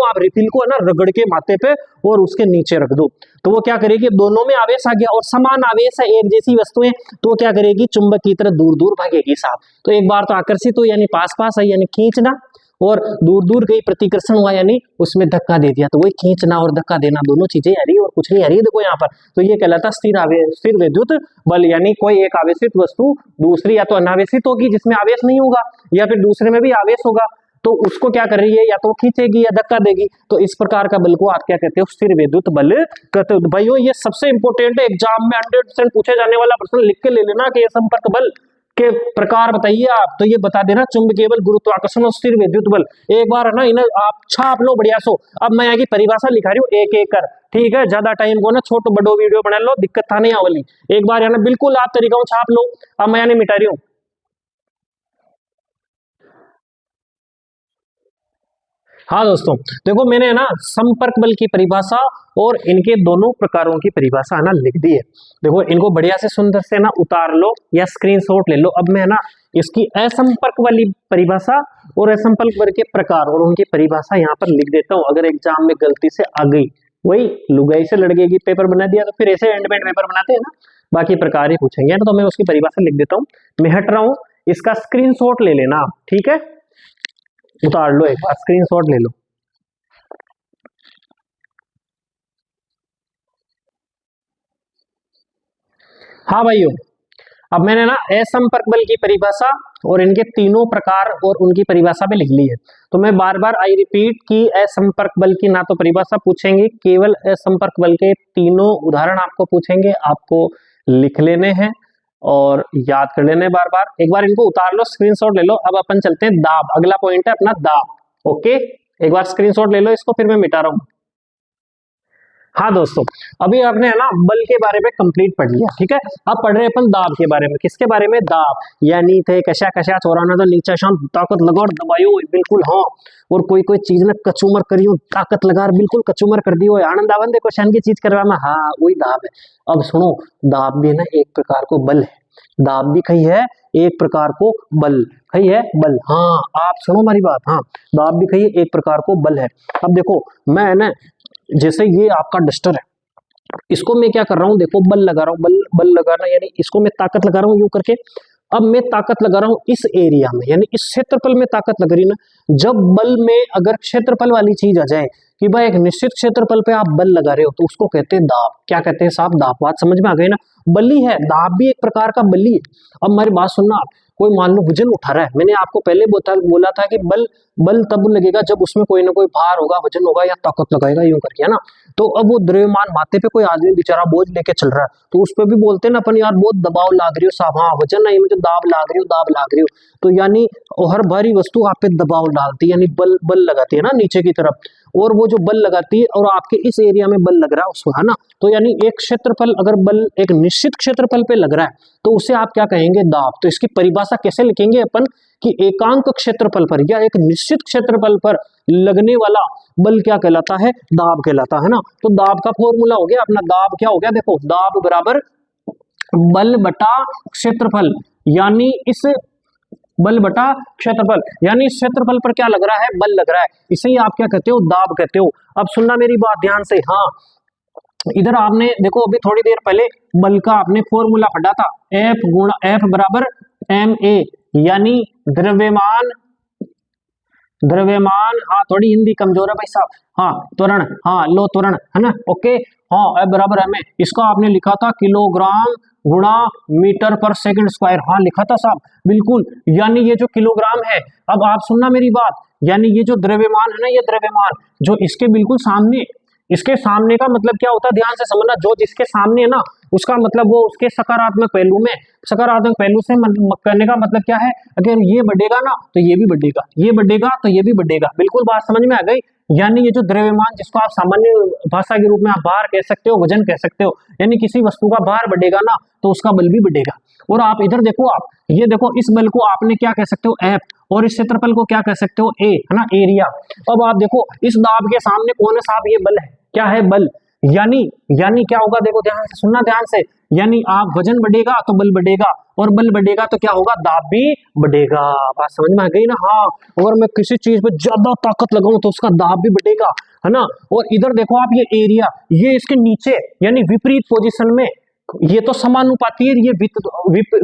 आप रिफिल को है ना रगड़ के माथे पे और उसके नीचे रख दो, तो वो क्या करेगी, दोनों में आवेश आ गया और समान आवेश है, एक जैसी वस्तुएं, तो क्या करेगी, चुंबक की तरह दूर दूर भागेगी साहब। तो एक बार तो आकर्षित हो यानी पास पास है, यानी खींचना, और दूर दूर गई प्रतिकर्षण हुआ यानी उसमें धक्का दे दिया, तो वही खींचना और धक्का देना दोनों चीजें आ रही है और कुछ नहीं आ रही है। देखो यहाँ पर तो ये कहलाता स्थिर विद्युत बल, यानी कोई एक आवेशित वस्तु दूसरी या तो अनावेशित होगी जिसमें आवेश नहीं होगा, या फिर दूसरे में भी आवेश होगा, तो उसको क्या कर रही है, या तो खींचेगी या धक्का देगी। तो इस प्रकार का बल को आप क्या कहते हो, स्थिर विद्युत बल कहते हो। भाइयों ये सबसे इंपॉर्टेंट है, एग्जाम में 100% पूछे जाने वाला प्रश्न, लिख के ले लेना कि ये संपर्क बल के प्रकार बताइए आप, तो ये बता देना चुंबकीय बल, गुरुत्वाकर्षण और स्थिर विद्युत बल। एक बार है ना इन्हें आप छाप लो बढ़िया सो। अब मैं आगे परिभाषा लिखा रही हूँ एक एक कर, ठीक है, ज्यादा टाइम को ना छोटो बड़ो वीडियो बना लो, दिक्कत था नहीं वाली। एक बार है ना बिल्कुल आप तरीका छाप लो। अब मैं नहीं मिटा रही हूँ। हाँ दोस्तों देखो मैंने ना संपर्क बल की परिभाषा और इनके दोनों प्रकारों की परिभाषा ना लिख दी है। देखो इनको बढ़िया से सुंदर से ना उतार लो या स्क्रीनशॉट ले लो। अब मैं ना इसकी असंपर्क वाली परिभाषा और असंपर्क बल के प्रकार और उनकी परिभाषा यहाँ पर लिख देता हूँ। अगर एग्जाम में गलती से आ गई, वही लुगाई से लड़के की पेपर बना दिया तो फिर ऐसे एंड में पेपर बनाते हैं ना, बाकी प्रकार ही पूछेंगे ना, तो मैं उसकी परिभाषा लिख देता हूँ। मैं हट रहा हूँ, इसका स्क्रीनशॉट ले लेना आप, ठीक है, उतार लो एक बार, स्क्रीनशॉट ले लो। हाँ भाइयों अब मैंने ना असंपर्क बल की परिभाषा और इनके तीनों प्रकार और उनकी परिभाषा भी लिख ली है। तो मैं बार बार आई रिपीट कि असंपर्क बल की ना तो परिभाषा पूछेंगे, केवल असंपर्क बल के तीनों उदाहरण आपको पूछेंगे, आपको लिख लेने हैं और याद कर लेने बार बार। एक बार इनको उतार लो, स्क्रीनशॉट ले लो। अब अपन चलते हैं दाब, अगला पॉइंट है अपना दाब। ओके एक बार स्क्रीनशॉट ले लो इसको, फिर मैं मिटा रहा हूं। हाँ दोस्तों अभी आपने है ना बल के बारे में कंप्लीट पढ़ लिया, ठीक है। अब पढ़ रहे हैं अपन दाब के बारे में। किसके बारे में, दाब, यानी थे कशा कशा चौराना तो नीचा शाम ताकत लगा और दबायो, बिल्कुल हाँ। और कोई कोई चीज में कचूमर करियो, ताकत लगा और बिल्कुल कचूमर कर दियो, आनंद आवन देखो शन की चीज करवा में, हाँ वही दाब है। अब सुनो दाब भी ना एक प्रकार को बल है, दाब भी कही है एक प्रकार को बल, कही है बल। हाँ आप सुनो हमारी बात, हाँ दाब भी कही है एक प्रकार को बल है। अब देखो मैं ना जैसे ये आपका डस्टर है, इसको मैं क्या कर रहा हूँ, देखो बल लगा रहा हूँ, बल बल लगाना यानी इसको मैं ताकत लगा रहा हूँ यूं करके। अब मैं ताकत लगा रहा हूँ इस एरिया में, यानी इस क्षेत्रफल में ताकत लग रही ना। जब बल में अगर क्षेत्रफल वाली चीज आ जाए कि भाई एक निश्चित क्षेत्रफल पे आप बल लगा रहे हो, तो उसको कहते हैं दाब। क्या कहते हैं साहब, दाब। बात समझ में आ गई ना, बली है, दाब भी एक प्रकार का बली है। अब हमारी बात सुनना आप, कोई मान लो वजन उठा रहा है, मैंने आपको पहले बोला था कि बल बल तब लगेगा जब उसमें कोई ना कोई भार होगा, वजन होगा या ताकत लगाएगा यूं करके, है ना। तो अब वो द्रव्यमान माथे पे कोई आदमी बेचारा बोझ लेके चल रहा है, तो उस पर भी बोलते हैं ना अपन, यार बहुत दबाव लाग रही हो साहब, हाँ वजन नहीं मुझे दाब लाग रही हो, दाब लाग रही हो। तो यानी हर भारी वस्तु आप पे दबाव डालती है, यानी बल बल लगाती है ना नीचे की तरफ, और वो जो बल लगाती है और आपके इस एरिया में बल लग रहा है उसको, है ना। तो यानी एक क्षेत्रफल अगर बल एक निश्चित क्षेत्रफल पे लग रहा है तो उसे आप क्या कहेंगे, दाब। तो इसकी परिभाषा कैसे लिखेंगे अपन कि एकांक क्षेत्रफल पर या एक निश्चित क्षेत्रफल पर लगने वाला बल क्या कहलाता है, दाब कहलाता है ना। तो दाब का फॉर्मूला हो गया अपना, दाब क्या हो गया, देखो दाब बराबर बल बटा क्षेत्रफल, यानी इस बल बटा क्षेत्रफल, यानी इस क्षेत्रफल पर क्या लग रहा है, बल लग रहा है, इसे ही आप क्या कहते हो, दाब कहते हो। अब सुनना मेरी बात ध्यान से, हाँ इधर आपने देखो अभी थोड़ी देर पहले बल का आपने फॉर्मूला पढ़ा था, एफ गुणा एफ बराबर एम ए, यानी द्रव्यमान, द्रव्यमान, हाँ थोड़ी हिंदी कमजोर है भाई साहब, हाँ त्वरण, हाँ लो त्वरण, है ना, ओके। हाँ एफ बराबर एम ए, इसका आपने लिखा था किलोग्राम गुणा मीटर पर सेकंड स्क्वायर, हाँ लिखा था साहब बिल्कुल, यानी ये जो किलोग्राम है। अब आप सुनना मेरी बात, यानी ये जो द्रव्यमान है ना, ये द्रव्यमान जो इसके बिल्कुल सामने, इसके सामने का मतलब क्या होता है, ध्यान से समझना, जो जिसके सामने है ना उसका मतलब वो उसके सकारात्मक पहलू में, सकारात्मक पहलू से करने का मतलब क्या है, अगर ये बढ़ेगा ना तो ये भी बढ़ेगा, ये बढ़ेगा तो ये भी बढ़ेगा, बिल्कुल बात समझ में आ गई। यानी ये जो द्रव्यमान जिसको आप सामान्य भाषा के रूप में आप भार कह सकते हो, वजन कह सकते हो, यानी किसी वस्तु का भार बढ़ेगा ना तो उसका बल भी बढ़ेगा। और आप इधर देखो, आप ये देखो, इस बल को आपने क्या कह सकते हो, एफ, और इस क्षेत्रफल को क्या कह सकते हो, ए, है ना, एरिया। अब आप देखो इस दाब के सामने कौन है साहब, ये बल है, क्या है, बल। यानी क्या होगा, देखो ध्यान से सुनना, ध्यान से, यानी आप वजन बढ़ेगा तो बल बढ़ेगा, और बल बढ़ेगा तो क्या होगा, दाब भी बढ़ेगा। बात समझ में आ गई ना, हाँ अगर मैं किसी चीज पे ज्यादा ताकत लगाऊं तो उसका दाब भी बढ़ेगा, है ना। और इधर देखो आप, ये एरिया, ये इसके नीचे यानी विपरीत पोजीशन में, ये तो समानुपाती है, ये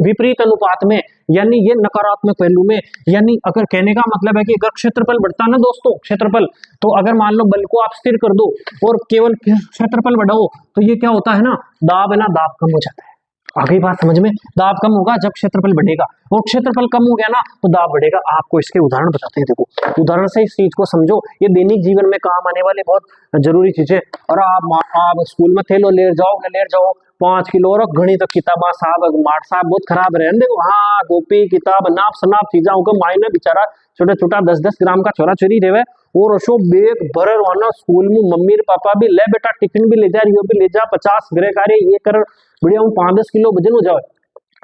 विपरीत अनुपात में, यानी ये नकारात्मक पहलू में। यानी अगर कहने का मतलब है कि अगर क्षेत्रफल बढ़ता है ना दोस्तों, क्षेत्रफल, तो अगर मान लो बल को आप स्थिर कर दो और केवल क्षेत्रफल बढ़ाओ तो ये क्या होता है ना, दाब है ना, दाब कम हो जाता है। आ गई बात समझ में? दाब कम होगा जब क्षेत्रफल बढ़ेगा, और क्षेत्रफल कम हो गया ना तो दाब बढ़ेगा। आपको इसके उदाहरण बताते हैं, देखो उदाहरण से इस चीज को समझो, ये दैनिक जीवन में काम आने वाले बहुत जरूरी चीजें। और आप स्कूल में थे लो ले जाओ 5 किलो और गणित किताबा साहब मार्ट साहब बहुत खराब रहे देखो, हाँ कॉपी किताब नाप सनाप चीजा होगा, मायने बेचारा छोटा छोटा 10-10 ग्राम का छोरा छोरी रहे और अशो बेग भरर वाना स्कूल में मम्मी पापा भी ले बेटा टिफिन भी ले जा, रियो भी ले जा, 50 ग्रे कार्य ये कर बढ़िया 5-10 किलो वजन हो जाए।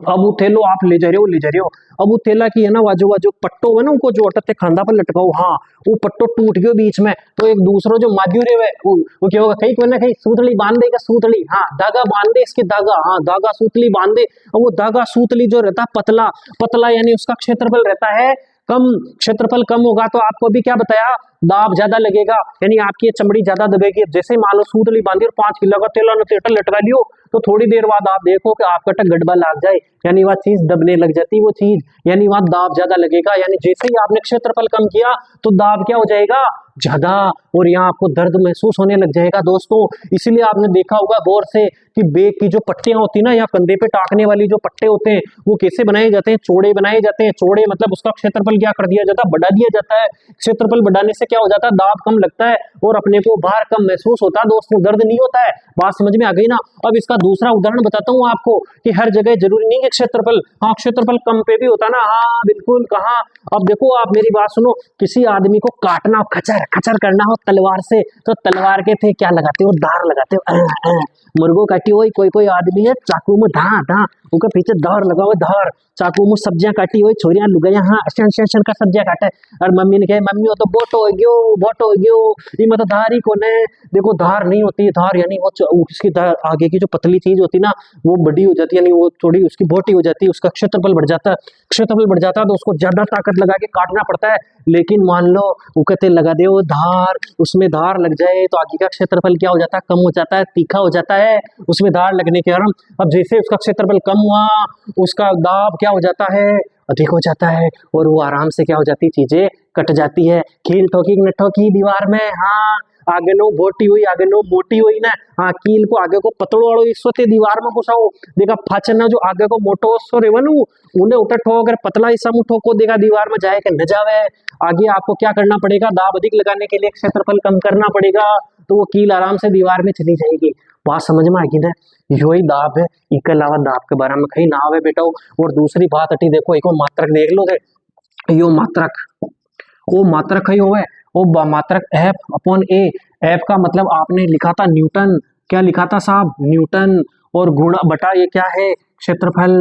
अब वो थैलो आप ले जा रहे हो, अब वो थैला की है ना वाजो पट्टो है ना, उनको जो अटते खांदा पर लटकाओ, हाँ वो पट्टो टूट गयो बीच में, तो एक दूसरो जो माध्यू रे वो क्या होगा, कहीं कोई ना कहीं सूतली बांध देगा, सूतली, हाँ धागा बांध दे, इसकी धागा, हाँ धागा सूतली बांध दे। और वो धागा सूतली जो रहता है पतला पतला, यानी उसका क्षेत्रफल रहता है कम, क्षेत्रफल कम होगा तो आपको भी क्या बताया, दाब ज्यादा लगेगा, यानी आपकी ये चमड़ी ज्यादा दबेगी। जैसे मान लो सूतली बांधी और 5 किलो का तेला लटका लियो, तो थोड़ी देर बाद आप देखो कि आपका टक गड़बड़ लग जाए, यानी वह चीज दबने लग जाती, वो चीज यानी वहां दाब ज्यादा लगेगा। यानी जैसे ही आपने क्षेत्रफल कम किया तो दाब क्या हो जाएगा, ज्यादा, और यहाँ आपको दर्द महसूस होने लग जाएगा दोस्तों। इसीलिए आपने देखा होगा गौर से कि बेग की जो पट्टियां होती ना, या कंधे पे टाकने वाली जो पट्टे होते हैं, वो कैसे बनाए जाते हैं, चौड़े बनाए जाते हैं। चौड़े मतलब उसका क्षेत्रफल क्या कर दिया जाता है, बढ़ा दिया जाता है। क्षेत्रफल बढ़ाने से क्या हो जाता है, दाब कम लगता है और अपने को भार कम महसूस होता है दोस्तों, दर्द नहीं होता है। बात समझ में आ गई ना? अब इसका दूसरा उदाहरण बताता हूँ आपको कि हर जगह जरूरी नहीं है क्षेत्रफल, हाँ क्षेत्रफल कम पे भी होता ना, हाँ बिल्कुल, कहाँ। अब देखो आप मेरी बात सुनो, किसी आदमी को काटना, खचर खचर करना हो तलवार से, तो तलवार के थे क्या लगाते हो, धार लगाते हो। मुर्गो काटी हुई कोई कोई आदमी है चाकू में धा उनके पीछे धार लगा हुआ, धार चाकू में सब्जियां काटी हुई, छोरियां लुगाइया हाँ अशन का सब्जियां काटे, और मम्मी ने कहा मम्मी वो तो बोटो हो गयो, ये मतलब धार ही कोने। देखो धार नहीं होती, धार यानी वो उसकी आगे की जो पतली चीज होती ना वो बड़ी हो जाती है, यानी वो थोड़ी उसकी बोटी हो जाती है, उसका क्षेत्रफल बढ़ जाता है। क्षेत्रफल बढ़ जाता है तो उसको ज्यादा ताकत लगा के काटना पड़ता है। लेकिन मान लो वो कहते लगा दे वो धार, उसमें धार लग जाए तो आगे का क्षेत्रफल क्या हो जाता है, कम हो जाता है, तीखा हो जाता है उसमें धार लगने के कारण। अब जैसे उसका क्षेत्रफल कम हुआ, उसका दाब क्या हो जाता है, अधिक हो जाता है, और वो आराम से क्या हो जाती है, चीजें कट जाती है। कील ठोकी न ठोकी दीवार में, हाँ आगे नो बोटी हुई आगे नो मोटी हुई ना, हाँ कील को आगे को पतड़ो वालो हिस्सो थे दीवार में घुसाओ, देखा फाचन जो आगे को मोटो हिस्सो रेवन उन्हें उठे ठोक, अगर पतला हिस्सा मुठो को देखा दीवार में जाए कि न जावे। आगे आपको क्या करना पड़ेगा, दाब अधिक लगाने के लिए क्षेत्रफल कम करना पड़ेगा, तो वो कील आराम से दीवार में चली जाएगी। बात समझ में आ गई ना? यो ही दाब है, इसके अलावा दाब के बारे में कहीं ना आवे बेटा। और दूसरी बात अटी देखो, एक मात्रक देख लो, यो मात्रक, वो मात्रक है, वो मात्रक एफ अपॉन ए। एफ का मतलब आपने लिखा था न्यूटन, क्या लिखा था साहब, न्यूटन, और गुणा बटा ये क्या है, क्षेत्रफल,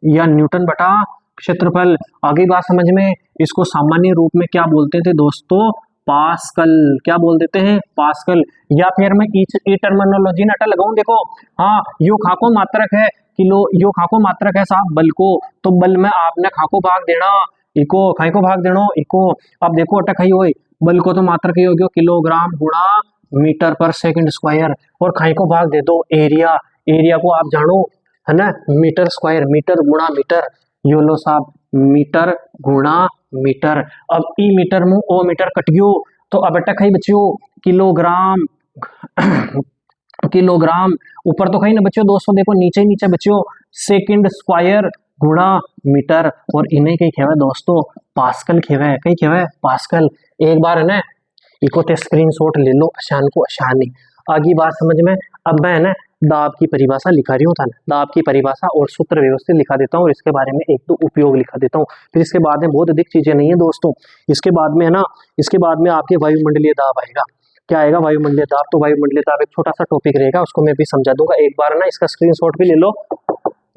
या न्यूटन बटा क्षेत्रफल। आगे बात समझ में, इसको सामान्य रूप में क्या बोलते थे दोस्तों, पास्कल, क्या बोल देते हैं, पास्कल। या फिर मैं ई टर्मिनोलॉजी नटा लगाऊं, देखो हाँ यो खाको मात्रक है किलो, यो खाको मात्रक है साहब बल को, तो बल में आपने खाको भाग देना इको, खाई को भाग देनो इको। अब देखो अटक ही हुई, बल को तो मात्रक ही हो गया किलोग्राम गुणा मीटर पर सेकंड स्क्वायर, और खाई को भाग दे दो एरिया, एरिया को आप जानो है ना, मीटर स्क्वायर, मीटर गुणा मीटर, यो लो साहब मीटर गुणा मीटर। अब ई मीटर में ओ मीटर कट गयो, तो अब अटक ही बच्चों किलोग्राम किलोग्राम, ऊपर तो कहीं ना बच्चों दोस्तों, देखो नीचे नीचे बच्चों सेकंड स्क्वायर गुणा मीटर, और इन्हें कहीं खेवे दोस्तों पास्कल खेवे, कहीं खेवे पास्कल। एक बार है ना इको ते स्क्रीनशॉट ले लो, आसान को आसानी। आगे बात समझ में। अब मैं है ना दाब की परिभाषा लिखा रही हूँ था ना, दाब की परिभाषा और सूत्र व्यवस्थित लिखा देता हूँ, और इसके बारे में एक दो उपयोग लिखा देता हूँ। फिर इसके बाद में बहुत अधिक चीजें नहीं है दोस्तों, इसके बाद में है ना, इसके बाद में आपके वायुमंडलीय दाब आएगा। क्या आएगा, वायुमंडलीय दाब। तो वायुमंडलीय दाब एक छोटा सा टॉपिक रहेगा, उसको मैं भी समझा दूंगा। एक बार ना इसका स्क्रीनशॉट भी ले लो,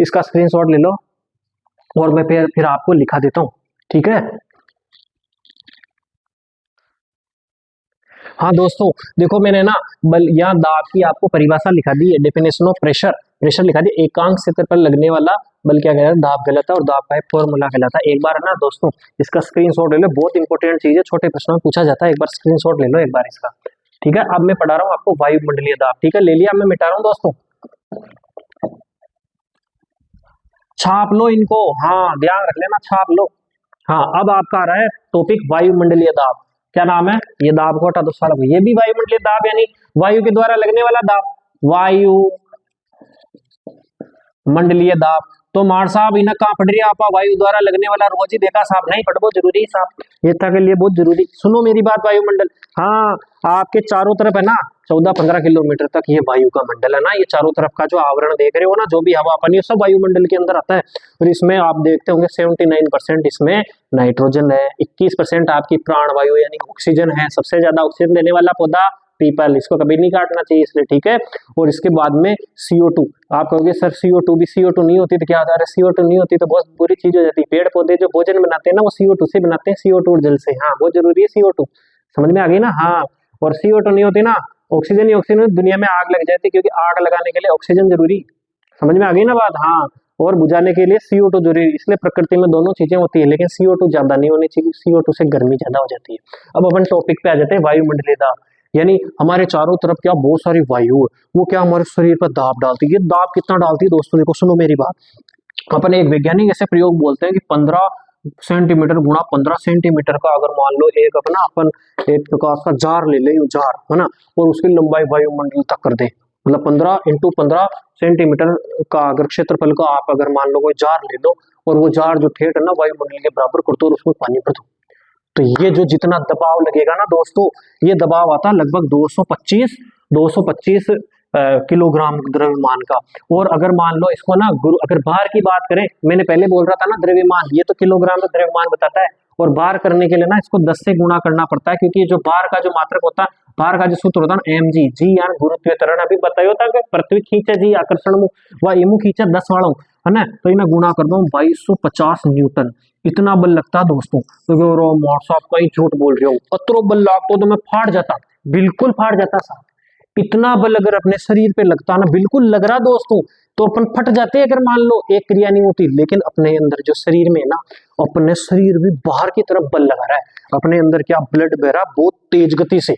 इसका स्क्रीनशॉट ले लो, और मैं फिर आपको लिखा देता हूँ, ठीक है। हाँ दोस्तों देखो मैंने ना बल या दाब की आपको परिभाषा लिखा दी है, डेफिनेशन ऑफ प्रेशर, प्रेशर लिखा दी, एकांक क्षेत्र पर लगने वाला बल क्या कहलाता है, दाब कहलाता है, और दाब का एक फॉर्मूला कहलाता है। एक बार है ना दोस्तों इसका स्क्रीनशॉट ले लो, बहुत इंपॉर्टेंट चीज है, छोटे प्रश्नों में पूछा जाता है, एक बार स्क्रीनशॉट ले लो एक बार इसका, ठीक है। अब मैं पढ़ा रहा हूँ आपको वायुमंडलीय दाब, ठीक है, ले लिया, मैं मिटा रहा हूँ दोस्तों। छाप लो इनको, हाँ ध्यान रख लेना, छाप लो। हाँ अब आपका आ रहा है टॉपिक वायुमंडलीय दाब। क्या नाम है? ये दाब को हटा दो सारा, ये भी वायुमंडलीय दाब यानी वायु के द्वारा लगने वाला दाब, वायु मंडलीय दाब। तो मार साहब इन्हें कहाँ पढ़ रही है आप? वायु द्वारा लगने वाला रोज ही देखा साहब, नहीं पढ़ो, जरूरी साहब, ये था के लिए बहुत जरूरी। सुनो मेरी बात, वायुमंडल, हाँ आपके चारों तरफ है ना 14-15 किलोमीटर तक ये वायु का मंडल है ना, ये चारों तरफ का जो आवरण देख रहे हो ना, जो भी हवा पानी है सब वायुमंडल के अंदर आता है। और इसमें आप देखते होंगे 79% इसमें नाइट्रोजन है, 21% आपकी प्राण वायु यानी ऑक्सीजन है, सबसे ज्यादा ऑक्सीजन देने वाला पौधा पीपल, इसको कभी नहीं काटना चाहिए इसलिए, ठीक है। और इसके बाद में CO2, आप कहोगे सर CO2 भी, CO2 नहीं होती तो क्या होता है? CO2 नहीं होती तो बहुत बुरी चीज हो जाती है। पेड़ पौधे जो भोजन बनाते हैं ना वो CO2 से बनाते हैं, CO2 और जल से, हाँ बहुत जरूरी है CO2, समझ में आ गई ना? हाँ, और CO2 नहीं होती ना, ऑक्सीजन ही ऑक्सीजन, दुनिया में आग लग जाती है, क्योंकि आग लगाने के लिए ऑक्सीजन जरूरी, समझ में आ गई ना बात? हाँ, और बुझाने के लिए CO2 जरूरी, इसलिए प्रकृति में दोनों चीजें होती है, लेकिन CO2 ज्यादा नहीं होनी चाहिए, CO2 से गर्मी ज्यादा हो जाती है। अब अपन टॉपिक पे आ जाते हैं, वायुमंडलीय दाब, यानी हमारे चारों तरफ क्या बहुत सारी वायु है, वो क्या हमारे शरीर पर दाब डालती है। ये दाब कितना डालती है दोस्तों, देखो सुनो मेरी बात। अपन एक वैज्ञानिक ऐसे प्रयोग बोलते हैं कि 15 सेंटीमीटर गुणा 15 सेंटीमीटर का अगर मान लो एक अपना अपन एक प्रकार का जार ले ले, जार है ना, और उसकी लंबाई वायुमंडल तक कर दे, मतलब 15 × 15 सेंटीमीटर का अगर क्षेत्रफल का आप अगर मान लो कोई जार ले लो, और वो जार जो ठेठ है ना वायुमंडल के बराबर कर दो और उसमें पानी भर दो, तो ये जो जितना दबाव लगेगा ना दोस्तों, ये दबाव आता है लगभग 225 किलोग्राम द्रव्यमान का। और अगर मान लो इसको ना अगर भार की बात करें, मैंने पहले बोल रहा था ना द्रव्यमान, ये तो किलोग्राम में द्रव्यमान बताता है, और भार करने के लिए ना इसको 10 से गुणा करना पड़ता है, क्योंकि जो भार का जो मात्रक होता है, भार का जो सूत्र होता है mg, जी यानी गुरुत्वीय त्वरण, अभी बताया था कि पृथ्वी खींचे जी आकर्षण मु व इमु खींचे 10 वालों, है ना, तो इन्हें गुणा कर दो 2250 न्यूटन, इतना बल लगता है दोस्तों। तो साहब कहीं झूठ बोल रहे हो, अतरो बल लागतो तो मैं फाड़ जाता, बिल्कुल फाड़ जाता साहब, इतना बल अगर अपने शरीर पे लगता ना, बिल्कुल लग रहा दोस्तों, तो अपन फट जाते अगर मान लो एक क्रिया नहीं होती। लेकिन अपने अंदर जो शरीर में ना, अपने शरीर भी बाहर की तरफ बल लगा रहा है, अपने अंदर क्या ब्लड बह रहा, बहुत तेज गति से,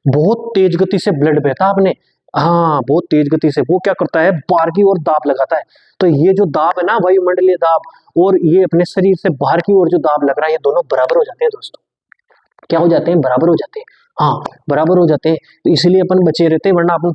बहुत तेज गति से ब्लड बहता अपने, हाँ बहुत तेज गति से, वो क्या करता है बाहर की ओर दाब लगाता है। तो ये जो दाब है ना वायुमंडलीय दाब, और ये अपने शरीर से बाहर की ओर जो दाब लग रहा है, ये दोनों बराबर हो जाते हैं दोस्तों, क्या हो जाते हैं? बराबर हो जाते हैं, हाँ बराबर हो जाते हैं। तो इसलिए अपन बचे रहते हैं, वरना अपन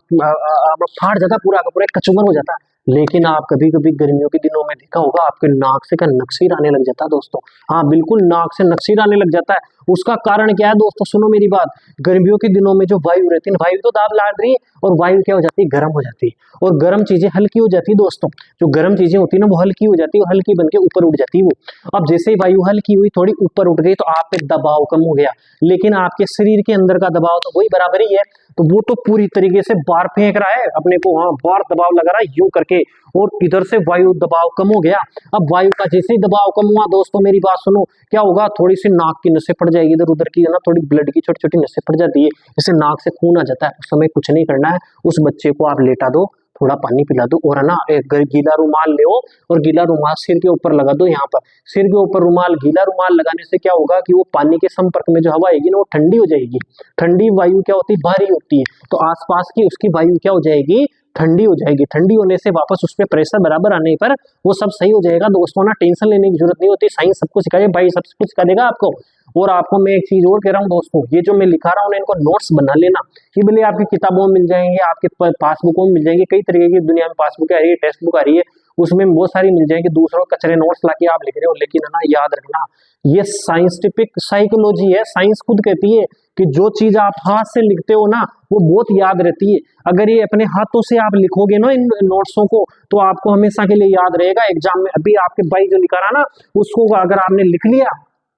फाड़ जाता पूरा का पूरा, कचूमर हो जाता। लेकिन आप कभी कभी गर्मियों के दिनों में देखा होगा, आपके नाक से का नक्सीर आने लग जाता है दोस्तों, हाँ बिल्कुल नाक से नक्सीर आने लग जाता है। उसका कारण क्या है दोस्तों, सुनो मेरी बात, गर्मियों के दिनों में जो वायु रहती है, वायु तो दाब ला रही है, और वायु क्या हो जाती है? गर्म हो जाती है, और गर्म चीजें हल्की हो जाती है दोस्तों, जो गर्म चीजें होती है ना वो हल्की हो जाती है, हल्की बन के ऊपर उठ जाती है वो। अब जैसे ही वायु हल्की हुई, थोड़ी ऊपर उठ गई, तो आप पे दबाव कम हो गया, लेकिन आपके शरीर के अंदर का दबाव तो वही बराबर ही है, तो वो तो पूरी तरीके से बाहर फेंक रहा है अपने को, हाँ बाहर दबाव लगा रहा है यूं करके, और इधर से वायु दबाव कम हो गया। अब वायु का जैसे ही दबाव कम हुआ दोस्तों, मेरी बात सुनो, क्या होगा? थोड़ी सी नाक की नसें फट जाएगी, इधर उधर की है ना, थोड़ी ब्लड की छोटी छोटी नसें फट जाती है, इससे नाक से खून आ जाता है। उस समय कुछ नहीं करना है, उस बच्चे को आप लेटा दो, थोड़ा पानी पिला दो, और है ना एक गीला रुमाल ले, और गीला रुमाल सिर के ऊपर लगा दो, यहाँ पर सिर के ऊपर रुमाल, गीला रुमाल लगाने से क्या होगा कि वो पानी के संपर्क में जो हवा आएगी ना वो ठंडी हो जाएगी। ठंडी वायु क्या होती है? भारी होती है, तो आसपास की उसकी वायु क्या हो जाएगी? ठंडी हो जाएगी। ठंडी होने से वापस उस पर प्रेशर बराबर आने पर वो सब सही हो जाएगा दोस्तों, ना टेंशन लेने की जरूरत नहीं होती, साइंस सबको सिखाएगा भाई, सब कुछ सिखा देगा आपको। और आपको मैं एक चीज और कह रहा हूँ दोस्तों, ये जो मैं लिखा रहा हूँ इनको नोट्स बना लेना, ये भले आपकी किताबों में मिल जाएंगे, आपके पासबुकों में मिल जाएंगे, कई तरीके की दुनिया में पासबुक आ रही है, टेक्स्ट बुक आ रही है, उसमें बहुत सारी मिल जाएंगी, दूसरों कचरे नोट्स लाके आप लिख रहे हो, लेकिन है ना याद रखना, ये साइंटिफिक साइकोलॉजी है, साइंस खुद कहती है कि जो चीज आप हाथ से लिखते हो ना वो बहुत याद रहती है। अगर ये अपने हाथों से आप लिखोगे ना इन नोट्सों को, तो आपको हमेशा के लिए याद रहेगा एग्जाम में। अभी आपके भाई जो लिखा रहा ना, उसको अगर आपने लिख लिया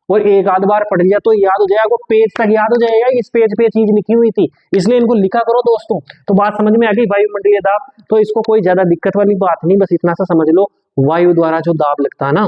और एक आध बार पढ़ लिया तो याद हो जाएगा, वो पेज तक याद हो जाएगा इस पेज पे चीज लिखी हुई थी, इसलिए इनको लिखा करो दोस्तों। तो बात समझ में आ गई वायुमंडलीय दाब, तो इसको कोई ज्यादा दिक्कत वाली बात नहीं, बस इतना सा समझ लो, वायु द्वारा जो दाब लगता है ना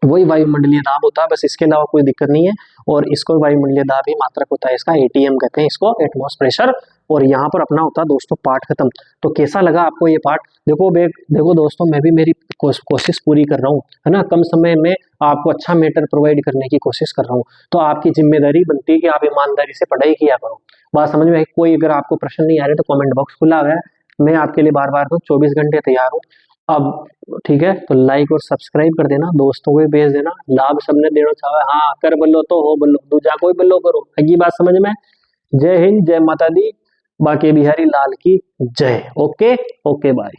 वही वायुमंडलीय दाब होता है, बस इसके अलावा कोई दिक्कत नहीं है। और इसको वायुमंडलीय दाब ही मात्रक होता है, इसका ATM कहते हैं इसको, एटमॉस्फेरिक प्रेशर। और यहाँ पर अपना होता है दोस्तों पाठ खत्म। तो कैसा लगा आपको ये पाठ? देखो दोस्तों, मैं भी मेरी कोशिश पूरी कर रहा हूँ, है ना, कम समय में आपको अच्छा मैटर प्रोवाइड करने की कोशिश कर रहा हूँ। तो आपकी जिम्मेदारी बनती है कि आप ईमानदारी से पढ़ाई किया करो। बात समझ में आई? कोई अगर आपको प्रश्न नहीं आ रहे तो कमेंट बॉक्स खुला हुआ है, मैं आपके लिए बार बार 24 घंटे तैयार हूँ। अब ठीक है, तो लाइक और सब्सक्राइब कर देना, दोस्तों को भी भेज देना। लाभ सबने देना चाहे, हाँ कर बल्लो तो हो बल्लो, दूजा कोई बल्लो करो, अगी बात समझ में। जय हिंद, जय माता दी, बाके बिहारी लाल की जय। Okay okay bye.